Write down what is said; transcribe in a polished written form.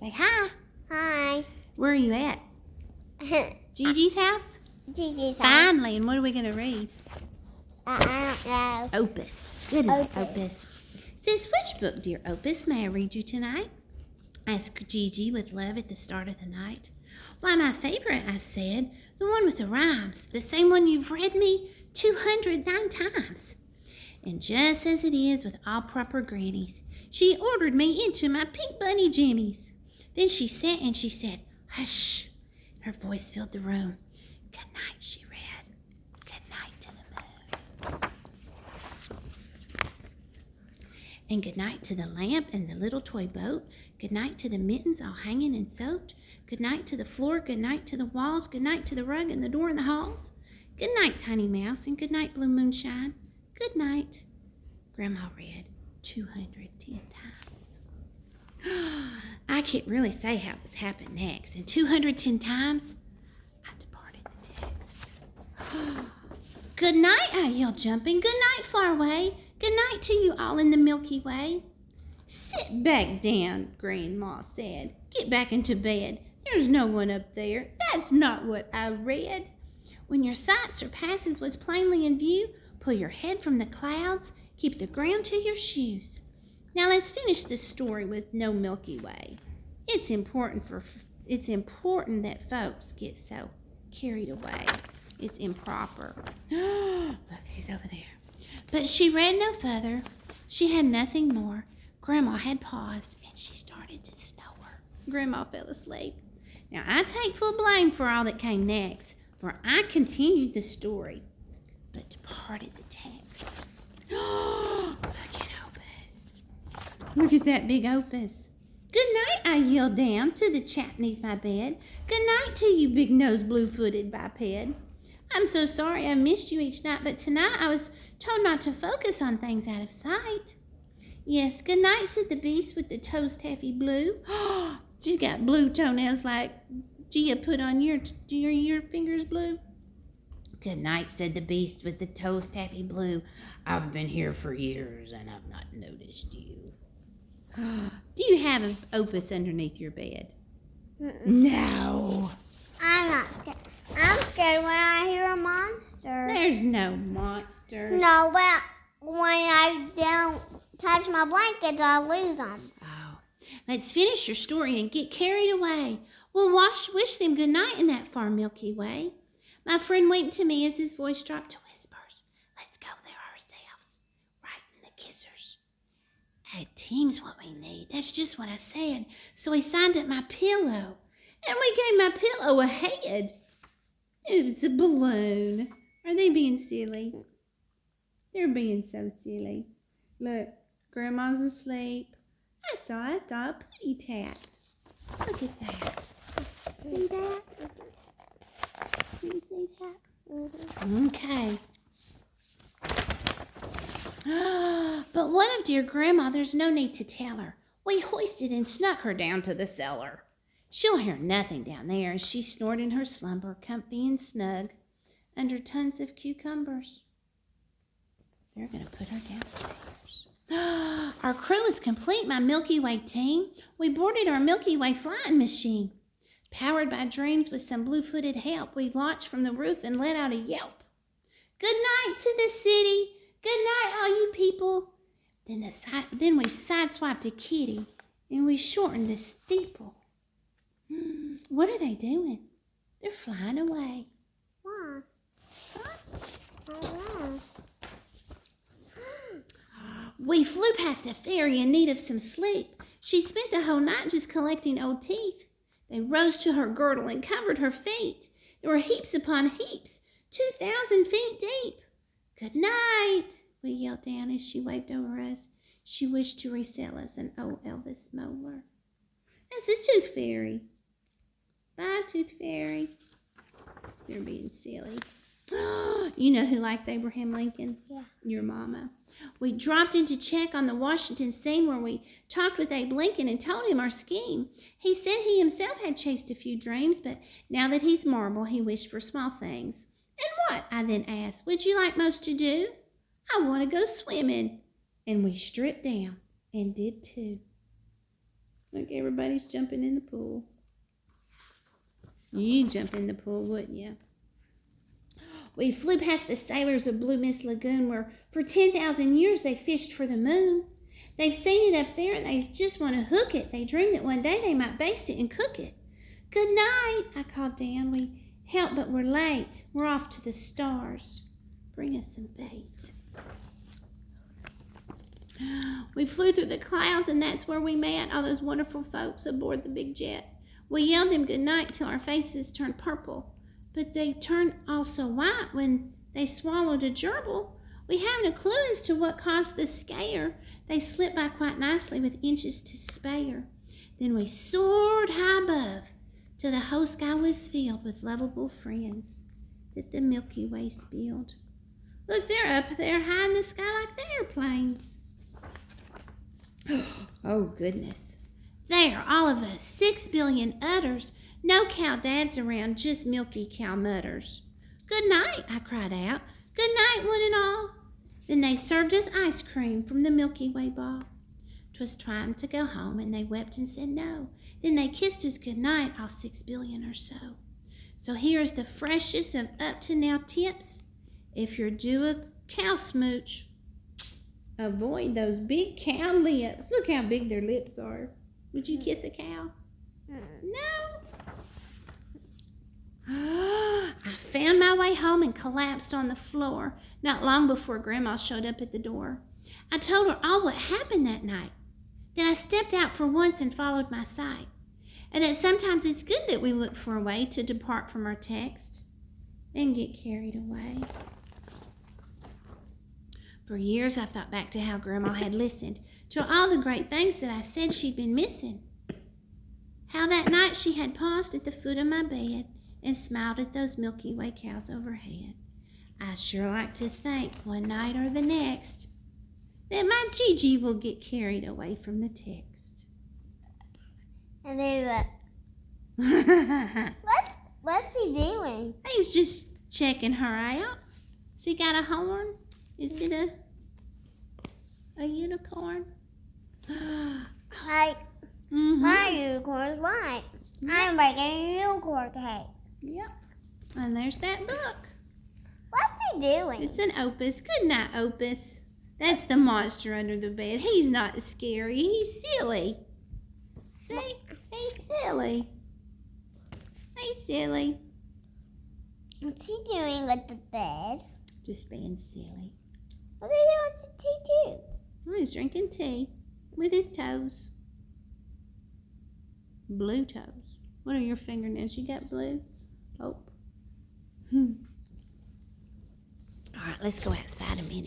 Say hi. Hi. Where are you at? Gigi's house? Gigi's house. Finally, and what are we going to read? I don't know. Opus. Good night, Opus. Opus. Says, which book, dear Opus, may I read you tonight? Asked Gigi with love at the start of the night. Why, my favorite, I said. The one with the rhymes. The same one you've read me 209 times. And just as it is with all proper grannies, she ordered me into my pink bunny jammies. Then she sat and she said, hush. Her voice filled the room. Good night, she read. Good night to the moon. And good night to the lamp and the little toy boat. Good night to the mittens all hanging and soaked. Good night to the floor. Good night to the walls. Good night to the rug and the door in the halls. Good night, Tiny Mouse, and good night, Blue Moonshine. Good night. Grandma read 210 times. I can't really say how this happened next. And 210 times, I departed the text. Good night, I yelled, jumping. Good night, far away. Good night to you all in the Milky Way. Sit back down, Grandma said. Get back into bed. There's no one up there. That's not what I read. When your sight surpasses what's plainly in view, pull your head from the clouds, keep the ground to your shoes. Now let's finish this story with no Milky Way. It's important that folks get so carried away. It's improper. Look, he's over there. But she read no further. She had nothing more. Grandma had paused, and she started to snore. Grandma fell asleep. Now, I take full blame for all that came next, for I continued the story, but departed the text. Look at Opus. Look at that big Opus. Good night, I yelled down to the chap beneath my bed. Good night to you, big-nosed, blue-footed biped. I'm so sorry I missed you each night, but tonight I was told not to focus on things out of sight. Yes, good night, said the beast with the toes taffy blue. She's got blue toenails like Gia put on your fingers blue. Good night, said the beast with the toes taffy blue. I've been here for years and I've not noticed you. Do you have an Opus underneath your bed? No. I'm not scared. I'm scared when I hear a monster. There's no monsters. No, but when I don't touch my blankets, I lose them. Oh, let's finish your story and get carried away. We'll wish them good night in that far Milky Way. My friend winked to me as his voice dropped to whispers. Let's go there ourselves, right in the kissers. A team's what we need. That's just what I said. So he signed up my pillow, and we gave my pillow a head. It was a balloon. Are they being silly? They're being so silly. Look, Grandma's asleep. That's all I thought. Pretty tat. Look at that. See that? Can you see that? Mm-hmm. Okay. But what of dear Grandma? There's no need to tell her. We hoisted and snuck her down to the cellar. She'll hear nothing down there as she snored in her slumber, comfy and snug, under tons of cucumbers. They're going to put her downstairs. Our crew is complete, my Milky Way team. We boarded our Milky Way flying machine. Powered by dreams with some blue-footed help, we launched from the roof and let out a yelp. Good night to the city. Good night, all you people. Then we sideswiped a kitty, and we shortened the steeple. What are they doing? They're flying away. Why? Huh? We flew past a fairy in need of some sleep. She spent the whole night just collecting old teeth. They rose to her girdle and covered her feet. There were heaps upon heaps, 2,000 feet deep. Good night, we yelled down as she waved over us. She wished to resell us an old Elvis molar. That's a tooth fairy. Bye, tooth fairy. They're being silly. You know who likes Abraham Lincoln? Yeah. Your mama. We dropped in to check on the Washington scene where we talked with Abe Lincoln and told him our scheme. He said he himself had chased a few dreams, but now that he's marble, he wished for small things. And what? I then asked. Would you like most to do? I want to go swimming. And we stripped down and did too. Look, everybody's jumping in the pool. You'd jump in the pool, wouldn't you? We flew past the sailors of Blue Mist Lagoon where for 10,000 years they fished for the moon. They've seen it up there and they just want to hook it. They dream that one day they might baste it and cook it. Good night, I called down. We helped, but we're late. We're off to the stars. Bring us some bait. We flew through the clouds, and that's where we met all those wonderful folks aboard the big jet. We yelled them good night till our faces turned purple, but they turned also white when they swallowed a gerbil. We haven't a clue as to what caused the scare. They slipped by quite nicely with inches to spare. Then we soared high above till the whole sky was filled with lovable friends that the Milky Way spilled. Look, they're up there high in the sky like the airplanes. Oh, goodness. There, all of us, 6 billion udders. No cow dads around, just milky cow mudders. Good night, I cried out. Good night, one and all. Then they served us ice cream from the Milky Way ball. 'Twas time to go home, and they wept and said no. Then they kissed us good night, all 6 billion or so. So here's the freshest of up-to-now tips. If you're due a cow smooch, avoid those big cow lips. Look how big their lips are. Would you kiss a cow? No. I found my way home and collapsed on the floor not long before Grandma showed up at the door. I told her all what happened that night. Then I stepped out for once and followed my sight. And that sometimes it's good that we look for a way to depart from our text and get carried away. For years I've thought back to how Grandma had listened to all the great things that I said she'd been missing. How that night she had paused at the foot of my bed and smiled at those Milky Way cows overhead. I sure like to think one night or the next that my Gigi will get carried away from the text. And there's what's he doing? He's just checking her out. So he got a horn? Is it a unicorn? Like, my unicorn's white. I'm making a unicorn cake. Yep. And there's that book. What's he doing? It's an Opus. Good night, Opus. That's the monster under the bed. He's not scary. He's silly. See? He's silly. He's silly. What's he doing with the bed? Just being silly. What's he doing with the tea too? Oh, he's drinking tea with his toes. Blue toes. What are your fingernails? You got blue? Oh. All right, let's go outside a minute.